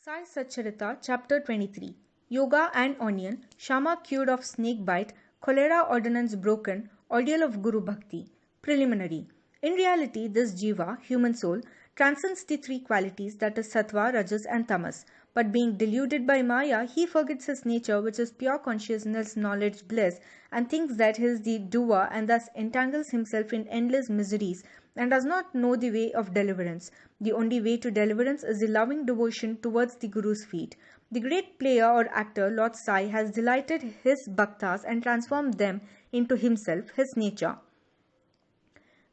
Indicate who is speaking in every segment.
Speaker 1: Sai Satcharita, Chapter 23 Yoga and Onion, Shama cured of snake bite, cholera ordinance broken, ordeal of Guru Bhakti. Preliminary. In reality, this Jiva, human soul, transcends the three qualities that is Sattva, Rajas, and Tamas. But being deluded by Maya, he forgets his nature, which is pure consciousness, knowledge, bliss, and thinks that he is the doer and thus entangles himself in endless miseries and does not know the way of deliverance. The only way to deliverance is the loving devotion towards the Guru's feet. The great player or actor, Lord Sai, has delighted his bhaktas and transformed them into himself, his nature.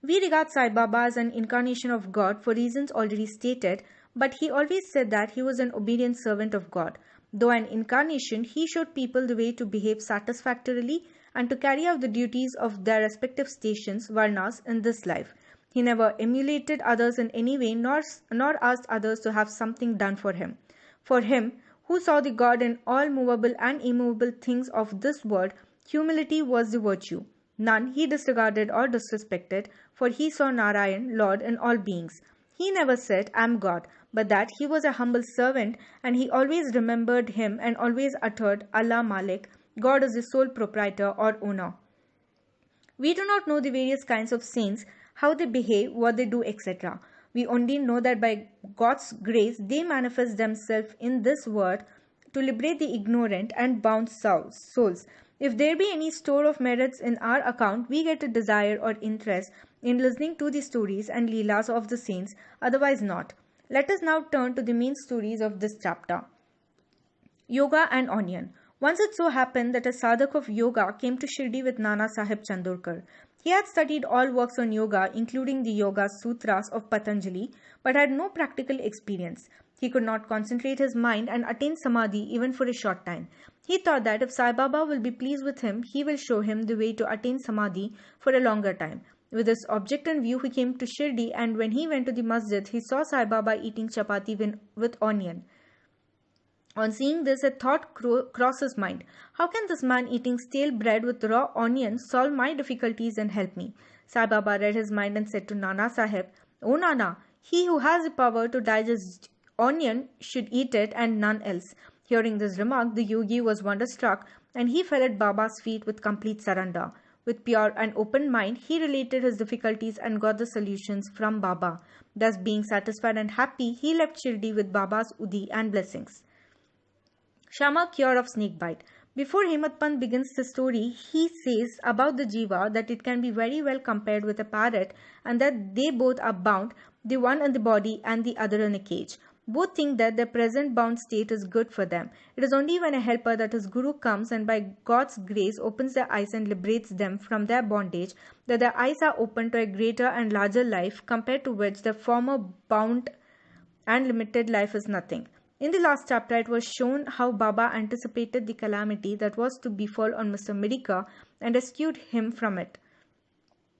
Speaker 1: We regard Sai Baba as an incarnation of God for reasons already stated, but he always said that he was an obedient servant of God. Though an incarnation, he showed people the way to behave satisfactorily and to carry out the duties of their respective stations, varnas, in this life. He never emulated others in any way, nor asked others to have something done for him. For him, who saw the God in all movable and immovable things of this world, humility was the virtue. None he disregarded or disrespected, for he saw Narayan, Lord, in all beings. He never said, I am God, but that he was a humble servant, and he always remembered him and always uttered, Allah Malik, God is the sole proprietor or owner. We do not know the various kinds of saints, how they behave, what they do, etc. We only know that by God's grace they manifest themselves in this world to liberate the ignorant and bound souls. If there be any store of merits in our account, we get a desire or interest in listening to the stories and leelas of the saints, otherwise not. Let us now turn to the main stories of this chapter. Yoga and Onion. Once it so happened that a sadhak of yoga came to Shirdi with Nana Sahib Chandorkar. He had studied all works on yoga, including the Yoga Sutras of Patanjali, but had no practical experience. He could not concentrate his mind and attain samadhi even for a short time. He thought that if Sai Baba will be pleased with him, he will show him the way to attain samadhi for a longer time. With this object in view, he came to Shirdi, and when he went to the masjid, he saw Sai Baba eating chapati with onion. On seeing this, a thought crossed his mind. How can this man eating stale bread with raw onions solve my difficulties and help me? Sai Baba read his mind and said to Nana Sahib, O Nana, he who has the power to digest onion should eat it and none else. Hearing this remark, the yogi was wonderstruck and he fell at Baba's feet with complete surrender. With pure and open mind, he related his difficulties and got the solutions from Baba. Thus, being satisfied and happy, he left Shirdi with Baba's udi and blessings. Shama cure of snake bite. Before Hemant Pant begins the story, he says about the jiva that it can be very well compared with a parrot and that they both are bound, the one in the body and the other in a cage. Both think that their present bound state is good for them. It is only when a helper, that is Guru, comes and by God's grace opens their eyes and liberates them from their bondage that their eyes are open to a greater and larger life, compared to which their former bound and limited life is nothing. In the last chapter, it was shown how Baba anticipated the calamity that was to befall on Mr. Mirika and rescued him from it.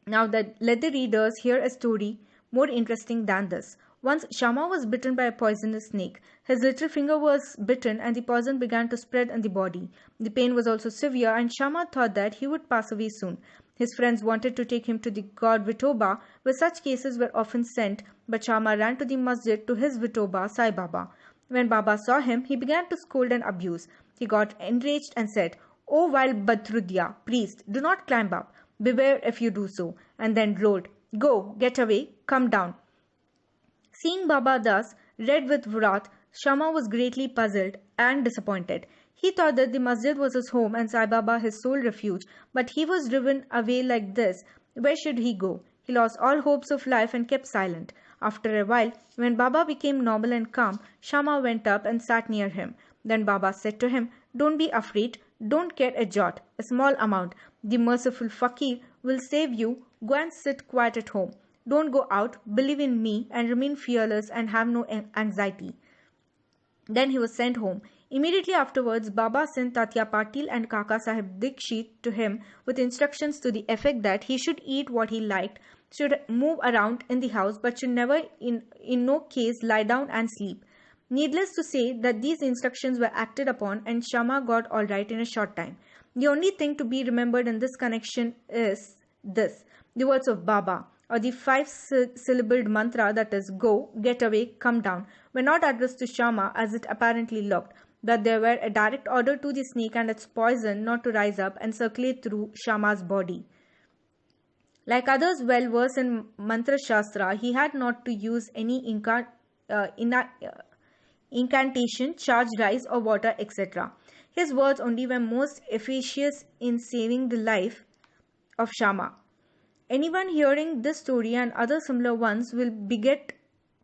Speaker 1: Now let the readers hear a story more interesting than this. Once Shama was bitten by a poisonous snake. His little finger was bitten and the poison began to spread in the body. The pain was also severe and Shama thought that he would pass away soon. His friends wanted to take him to the god Vithoba, where such cases were often sent, but Shama ran to the masjid to his Vithoba, Sai Baba. When Baba saw him, he began to scold and abuse. He got enraged and said, O vile Badrudya, priest, do not climb up. Beware if you do so. And then roared, Go, get away, come down. Seeing Baba thus, red with wrath, Shama was greatly puzzled and disappointed. He thought that the masjid was his home and Sai Baba his sole refuge, but he was driven away like this. Where should he go? He lost all hopes of life and kept silent. After a while, when Baba became normal and calm, Shama went up and sat near him. Then Baba said to him, Don't be afraid, don't care a jot, a small amount. The merciful fakir will save you. Go and sit quiet at home. Don't go out, believe in me and remain fearless and have no anxiety. Then he was sent home. Immediately afterwards, Baba sent Tatya Patil and Kaka Sahib Dikshit to him with instructions to the effect that he should eat what he liked, should move around in the house, but should never in no case lie down and sleep. Needless to say that these instructions were acted upon and Shama got all right in a short time. The only thing to be remembered in this connection is this, the words of Baba. or the five-syllabled mantra that is go, get away, come down, were not addressed to Shama as it apparently looked, but they were a direct order to the snake and its poison not to rise up and circulate through Shama's body. Like others well versed in Mantra Shastra, he had not to use any incantation, charged rice or water, etc. His words only were most efficacious in saving the life of Shama. Anyone hearing this story and other similar ones will beget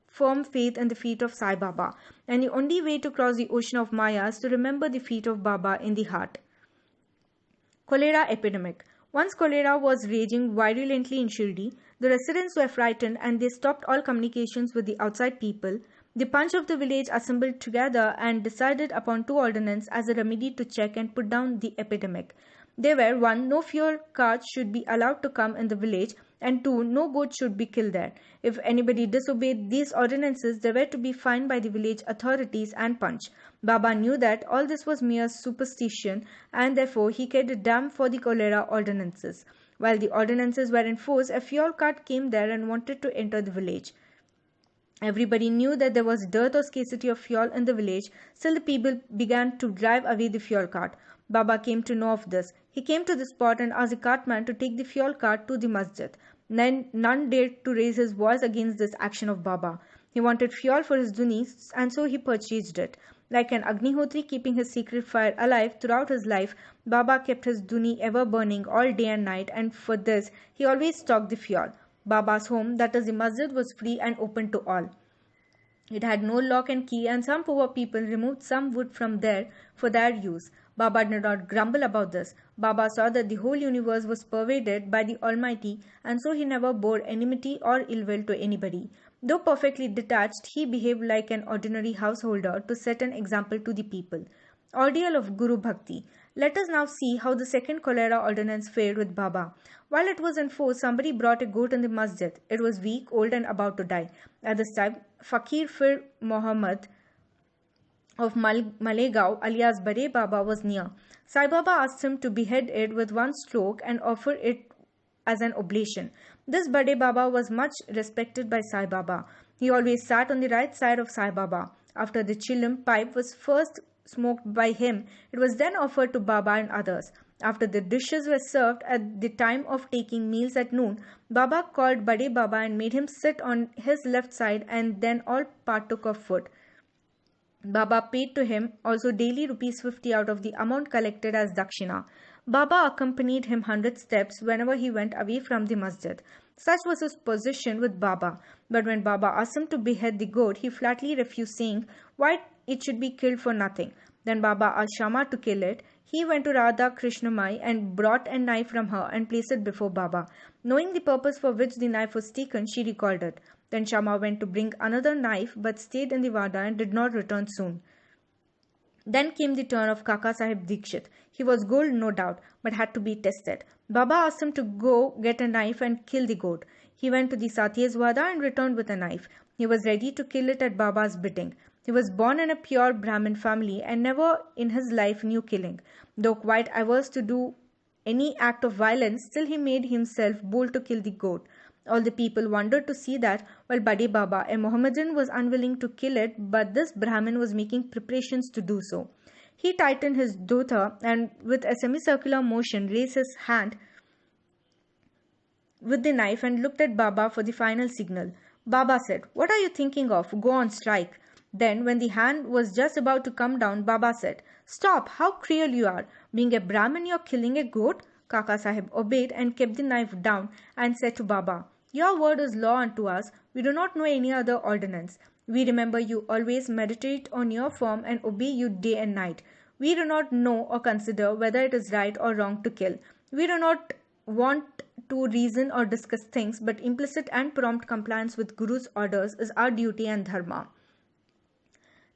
Speaker 1: firm faith in the feet of Sai Baba, and the only way to cross the ocean of Maya is to remember the feet of Baba in the heart. Cholera epidemic. Once cholera was raging virulently in Shirdi, the residents were frightened and they stopped all communications with the outside people. The Panch of the village assembled together and decided upon two ordinances as a remedy to check and put down the epidemic. They were 1. No fuel carts should be allowed to come in the village, and 2. No goats should be killed there. If anybody disobeyed these ordinances, they were to be fined by the village authorities and punched. Baba knew that all this was mere superstition, and therefore he cared a damn for the cholera ordinances. While the ordinances were in force, a fuel cart came there and wanted to enter the village. Everybody knew that there was dearth or scarcity of fuel in the village, still the people began to drive away the fuel cart. Baba came to know of this. He came to the spot and asked the cartman to take the fuel cart to the masjid. None dared to raise his voice against this action of Baba. He wanted fuel for his dunis, and so he purchased it. Like an Agnihotri keeping his secret fire alive throughout his life, Baba kept his duni ever burning all day and night, and for this he always stocked the fuel. Baba's home, that is the masjid, was free and open to all. It had no lock and key, and some poor people removed some wood from there for their use. Baba did not grumble about this. Baba saw that the whole universe was pervaded by the Almighty, and so he never bore enmity or ill will to anybody. Though perfectly detached, he behaved like an ordinary householder to set an example to the people. Ordeal of Guru Bhakti. Let us now see how the second cholera ordinance fared with Baba. While it was in force, somebody brought a goat in the masjid. It was weak, old, and about to die. At this time, Fakir Fir Muhammad of Malegaon alias Bade Baba was near. Sai Baba asked him to behead it with one stroke and offer it as an oblation. This Bade Baba was much respected by Sai Baba. He always sat on the right side of Sai Baba. After the chilim pipe was first smoked by him, it was then offered to Baba and others. After the dishes were served at the time of taking meals at noon, Baba called Bade Baba and made him sit on his left side, and then all partook of food. Baba paid to him also daily ₹50 out of the amount collected as dakshina. Baba accompanied him 100 steps whenever he went away from the masjid. Such was his position with Baba. But when Baba asked him to behead the goat, he flatly refused, saying why it should be killed for nothing. Then Baba asked Shama to kill it. He went to Radha Krishnamai and brought a knife from her and placed it before Baba. Knowing the purpose for which the knife was taken, she recalled it. Then Shama went to bring another knife but stayed in the Vada and did not return soon. Then came the turn of Kaka Sahib Dikshit. He was good, no doubt, but had to be tested. Baba asked him to go get a knife and kill the goat. He went to the Sathya's Vada and returned with a knife. He was ready to kill it at Baba's bidding. He was born in a pure Brahmin family and never in his life knew killing. Though quite averse to do any act of violence, still he made himself bold to kill the goat. All the people wondered to see that while Bade Baba, a Mohammedan, was unwilling to kill it, but this Brahmin was making preparations to do so. He tightened his dhota and with a semicircular motion raised his hand with the knife and looked at Baba for the final signal. Baba said, "What are you thinking of? Go on, strike." Then, when the hand was just about to come down, Baba said, "Stop, how cruel you are. Being a Brahmin, you are killing a goat." Kaka Sahib obeyed and kept the knife down and said to Baba, "Your word is law unto us. We do not know any other ordinance. We remember you always, meditate on your form and obey you day and night. We do not know or consider whether it is right or wrong to kill. We do not want to reason or discuss things, but implicit and prompt compliance with Guru's orders is our duty and dharma."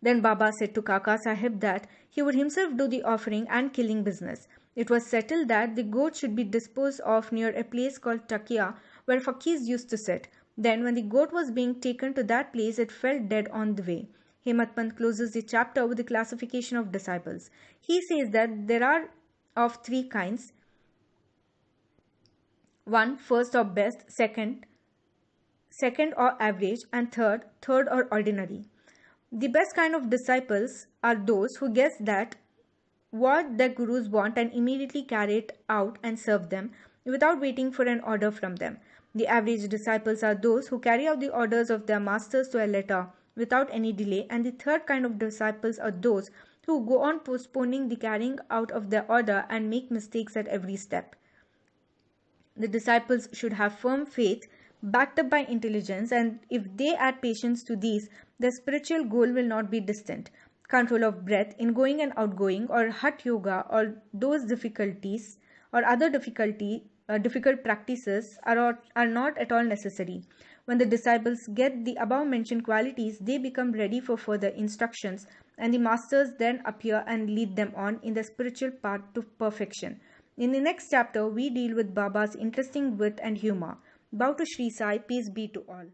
Speaker 1: Then Baba said to Kaka Sahib that he would himself do the offering and killing business. It was settled that the goat should be disposed of near a place called Takia, where fakirs used to sit. Then, when the goat was being taken to that place, it fell dead on the way. Hemant Pant closes the chapter with the classification of disciples. He says that there are of three kinds. One, first or best. Second, second or average, and third or ordinary. The best kind of disciples are those who guess that what their gurus want and immediately carry it out and serve them without waiting for an order from them. The average disciples are those who carry out the orders of their masters to a letter without any delay, and the third kind of disciples are those who go on postponing the carrying out of their order and make mistakes at every step. The disciples should have firm faith backed up by intelligence, and if they add patience to these, their spiritual goal will not be distant. Control of breath, ingoing and outgoing, or Hatha yoga, or those difficulties or other difficult practices are not at all necessary. When the disciples get the above mentioned qualities, they become ready for further instructions, and the masters then appear and lead them on in the spiritual path to perfection. In the next chapter, we deal with Baba's interesting wit and humor. Bow to Sri Sai, peace be to all.